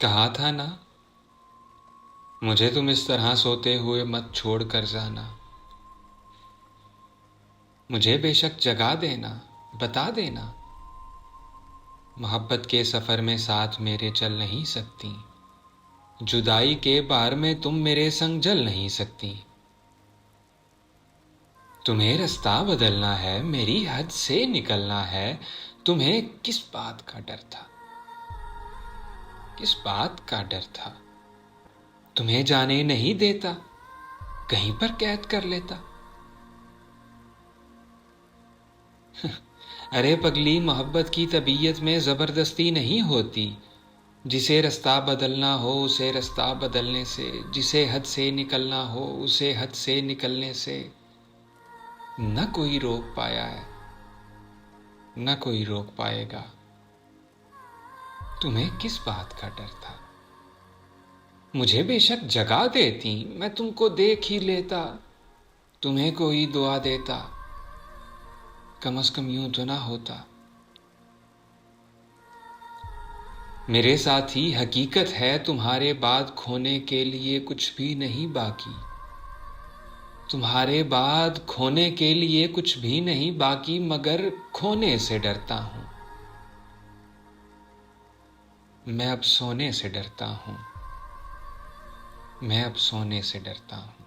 कहा था ना, मुझे तुम इस तरह सोते हुए मत छोड़ कर जाना। मुझे बेशक जगा देना, बता देना, मोहब्बत के सफ़र में साथ मेरे चल नहीं सकती। जुदाई के बार में तुम मेरे संग जल नहीं सकती। तुम्हें रास्ता बदलना है, मेरी हद से निकलना है। तुम्हें किस बात का डर था, किस बात का डर था? तुम्हें जाने नहीं देता, कहीं पर कैद कर लेता। अरे पगली, मोहब्बत की तबीयत में ज़बरदस्ती नहीं होती। जिसे रास्ता बदलना हो उसे रास्ता बदलने से, जिसे हद से निकलना हो उसे हद से निकलने से न कोई रोक पाया है, न कोई रोक पाएगा। तुम्हें किस बात का डर था? मुझे बेशक जगा देती, मैं तुमको देख ही लेता। तुम्हें कोई दुआ देता, कम से कम यूं तो ना होता। मेरे साथी, हकीकत है तुम्हारे बाद खोने के लिए कुछ भी नहीं बाकी। तुम्हारे बाद खोने के लिए कुछ भी नहीं बाकी, मगर खोने से डरता हूं। मैं अब सोने से डरता हूं। मैं अब सोने से डरता हूं।